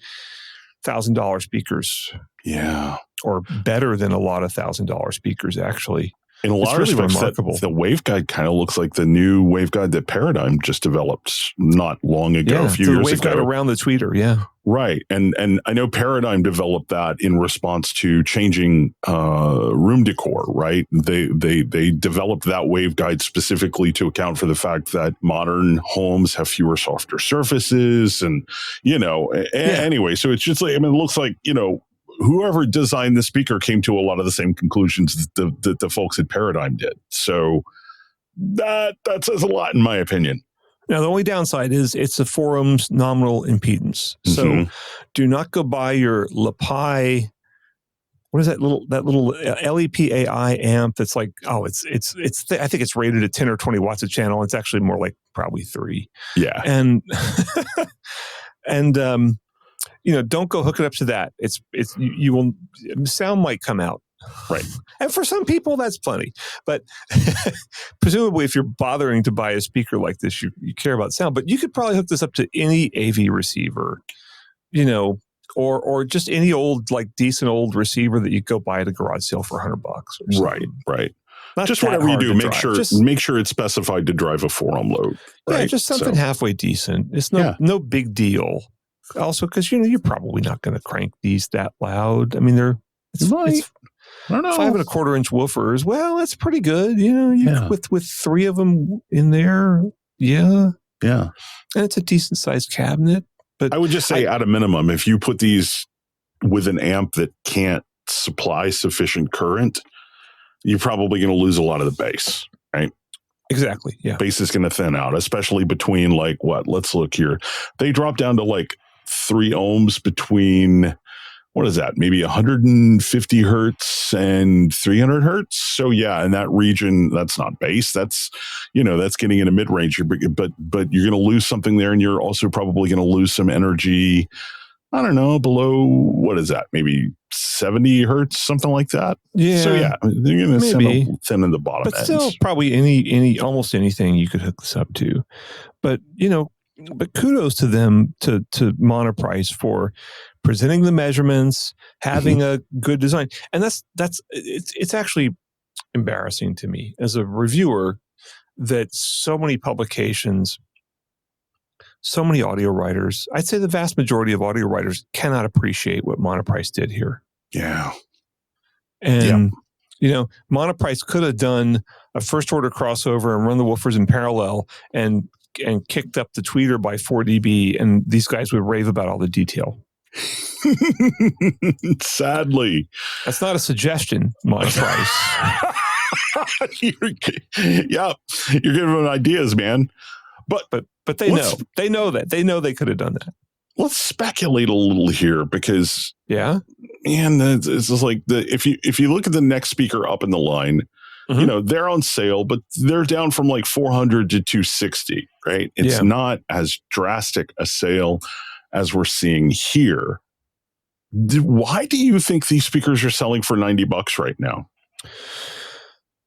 $1,000 speakers. Yeah. Or better than a lot of $1,000 speakers, actually. In a lot of respects, the waveguide kind of looks like the new waveguide that Paradigm just developed not long ago, a few years ago. The waveguide around the tweeter, yeah. Right. And I know Paradigm developed that in response to changing room decor, right? They developed that waveguide specifically to account for the fact that modern homes have fewer softer surfaces and, anyway, so it's just like, it looks like, whoever designed the speaker came to a lot of the same conclusions that the folks at Paradigm did. So that says a lot in my opinion. Now, the only downside is it's a 4 ohms nominal impedance. So do not go buy your LoFi. What is that little LEPAI amp that's like, I think it's rated at 10 or 20 watts a channel. It's actually more like probably 3. Yeah. And don't go hook it up to that. You will, sound might come out. Right. And for some people, that's plenty. But presumably, if you're bothering to buy a speaker like this, you care about sound. But you could probably hook this up to any AV receiver, or just any old, like decent old receiver that you go buy at a garage sale for $100 or something. Right. Not just whatever you do, make sure it's specified to drive a 4 ohm load. Right? Yeah, just something halfway decent. It's no big deal. Also, because you're probably not going to crank these that loud. I mean, it's I don't know. 5 1/4 inch woofers. Well, that's pretty good. With 3 of them in there. Yeah. Yeah. And it's a decent sized cabinet. But I would just say at a minimum, if you put these with an amp that can't supply sufficient current, you're probably going to lose a lot of the bass, right? Exactly. Yeah. Bass is going to thin out, especially between let's look here. They drop down to 3 ohms between, what is that? Maybe 150 hertz and 300 hertz. So yeah, in that region, that's not bass. That's, that's getting into mid-range, but you're going to lose something there. And you're also probably going to lose some energy. I don't know, below, what is that? Maybe 70 hertz, something like that. Yeah. So yeah, they're going to thin in the bottom but ends. Still probably almost anything you could hook this up to. But, but kudos to them, to Monoprice for presenting the measurements, having a good design. And it's actually embarrassing to me as a reviewer that so many publications, so many audio writers, I'd say the vast majority of audio writers cannot appreciate what Monoprice did here. Yeah. And, Monoprice could have done a first order crossover and run the woofers in parallel and kicked up the tweeter by 4 dB, and these guys would rave about all the detail. Sadly. That's not a suggestion, Monoprice. You're giving them ideas, man. But they know. They know that. They know they could have done that. Let's speculate a little here because man, it's just like if you look at the next speaker up in the line, they're on sale, but they're down from like 400 to 260, right? It's not as drastic a sale as we're seeing here. Why do you think these speakers are selling for $90 right now?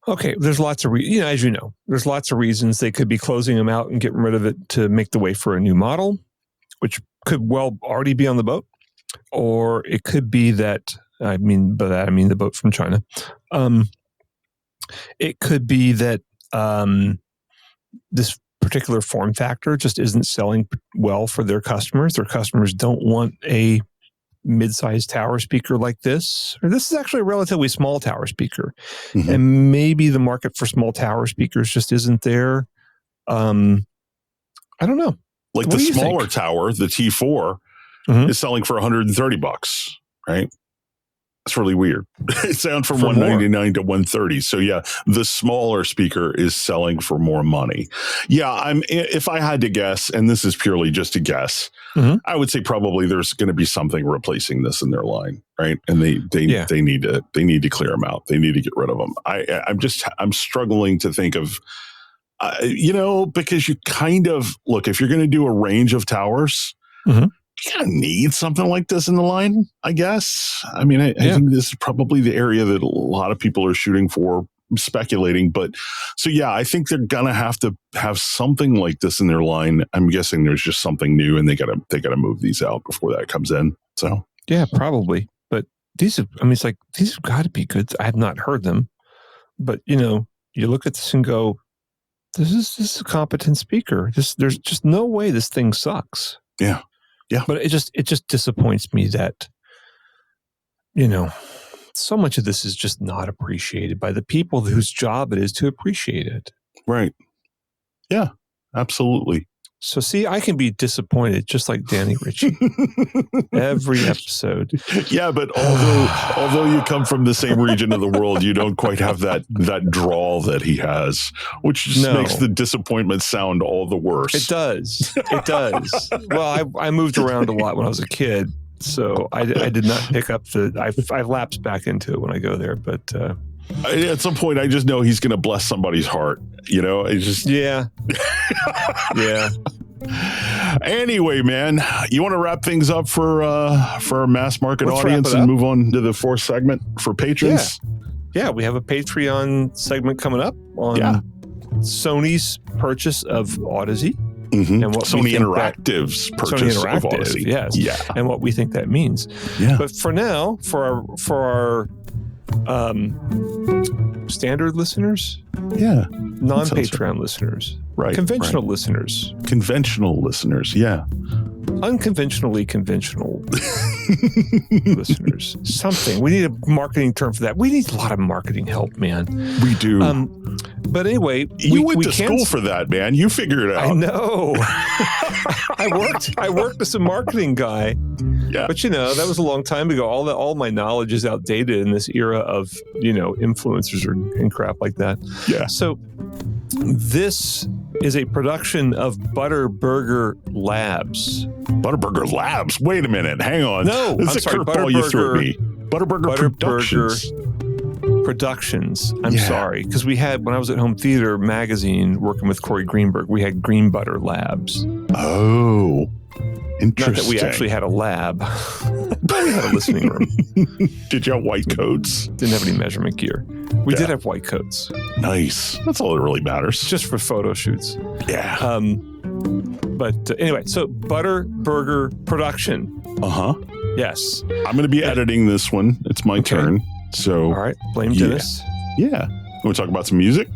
Okay, there's lots of as you know, there's lots of reasons. They could be closing them out and getting rid of it to make the way for a new model, which could well already be on the boat, or it could be that I mean the boat from China. It could be that this particular form factor just isn't selling well for their customers. Their customers don't want a mid-sized tower speaker like this, or this is actually a relatively small tower speaker. And maybe the market for small tower speakers just isn't there. I don't know. Like the smaller tower, the T4, is selling for $130, right? It's really weird. It's down from $199 to $130. So yeah, the smaller speaker is selling for more money. Yeah, if I had to guess, and this is purely just a guess, I would say probably there's going to be something replacing this in their line, right? And they need to clear them out. They need to get rid of them. I'm struggling to think of, because you kind of look, if you're going to do a range of towers, you kind of need something like this in the line, I guess. I mean, I think this is probably the area that a lot of people are shooting for, speculating. But so, yeah, I think they're going to have something like this in their line. I'm guessing there's just something new and they got to move these out before that comes in. So, yeah, probably. But these have got to be good. I have not heard them. But, you look at this and go, this is a competent speaker. There's just no way this thing sucks. Yeah. Yeah. But it just disappoints me that, so much of this is just not appreciated by the people whose job it is to appreciate it. Right. Yeah, absolutely. So see, I can be disappointed just like Danny Ritchie every episode. Yeah, but although you come from the same region of the world, you don't quite have that drawl that he has, which just makes the disappointment sound all the worse. It does. It does. Well, I moved around a lot when I was a kid, so I did not pick up I lapsed back into it when I go there, but at some point I just know he's going to bless somebody's heart. It's just yeah. Anyway, man, you want to wrap things up for our mass market audience and move on to the fourth segment for patrons? Yeah, we have a Patreon segment coming up on Sony's purchase of Odyssey. And what Sony Interactive's purchase of Odyssey. Yes. Yeah. And what we think that means. Yeah. But for now, for our standard listeners, non-Patreon listeners, right? Conventional listeners, yeah. Unconventionally conventional listeners. Something. We need a marketing term for that. We need a lot of marketing help, man. We do. But anyway, you went to school for that, man. You figured it out. I know. I worked as a marketing guy. Yeah. But that was a long time ago. All my knowledge is outdated in this era of, influencers and crap like that. Yeah. So this is a production of Butterburger Labs. Butterburger Labs? Wait a minute. Hang on. No, this is a curveball you threw at me. Butterburger Productions. I'm sorry. Because we had, when I was at Home Theater Magazine working with Corey Greenberg, we had Green Butter Labs. Oh, interesting. Not that we actually had a lab, but we had a listening room. Did you have white coats? Didn't have any measurement gear. We did have white coats. Nice. That's all that really matters. Just for photo shoots. Yeah. But anyway, so Butterburger Production. Yes. I'm going to be editing this one. It's my turn. So, all right. Blame Dennis. Yeah. Want to talk about some music?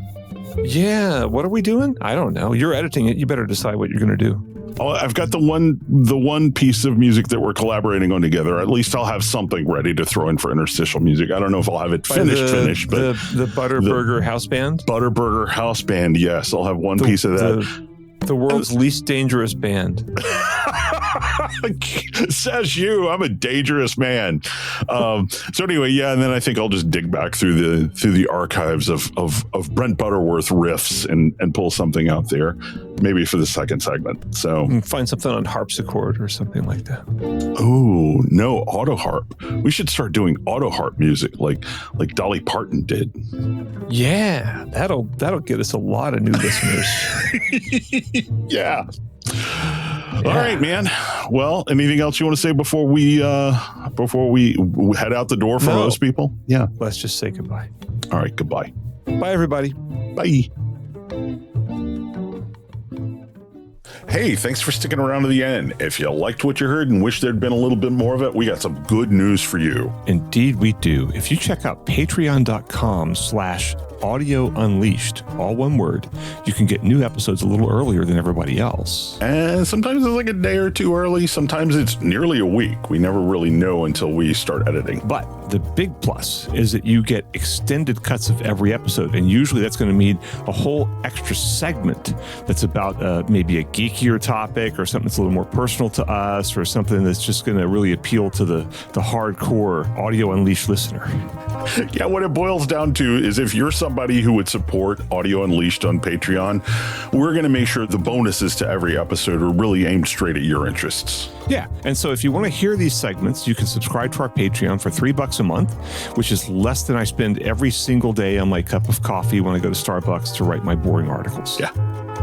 Yeah. What are we doing? I don't know. You're editing it. You better decide what you're going to do. Oh, I've got the one piece of music that we're collaborating on together. At least I'll have something ready to throw in for interstitial music. I don't know if I'll have it finished, but the Butterburger House Band. Butterburger House Band. Yes, I'll have one piece of that. The world's least dangerous band. Says you. I'm a dangerous man. So anyway, and then I think I'll just dig back through the archives of Brent Butterworth riffs and pull something out there, maybe for the second segment. So find something on harpsichord or something like that. Oh no, auto harp. We should start doing auto harp music like Dolly Parton did. Yeah, that'll get us a lot of new listeners. Yeah. All right, man. Well, anything else you want to say before we head out the door for most people? Yeah. Let's just say goodbye. All right. Goodbye. Bye, everybody. Bye. Hey, thanks for sticking around to the end. If you liked what you heard and wish there'd been a little bit more of it, we got some good news for you. Indeed, we do. If you check out patreon.com/LoFi, Audio Unleashed, all one word, you can get new episodes a little earlier than everybody else. And sometimes it's like a day or two early. Sometimes it's nearly a week. We never really know until we start editing. But the big plus is that you get extended cuts of every episode. And usually that's going to mean a whole extra segment that's about maybe a geekier topic or something that's a little more personal to us or something that's just going to really appeal to the hardcore Audio Unleashed listener. Yeah, what it boils down to is if you're somebody who would support Audio Unleashed on Patreon, we're going to make sure the bonuses to every episode are really aimed straight at your interests. Yeah. And so if you want to hear these segments, you can subscribe to our Patreon for $3 a month, which is less than I spend every single day on my cup of coffee when I go to Starbucks to write my boring articles. Yeah.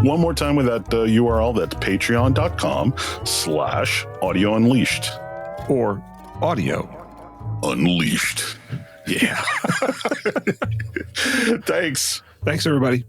One more time with that URL, that's patreon.com/Audio Unleashed. Or Audio Unleashed. Yeah. Thanks. Thanks, everybody.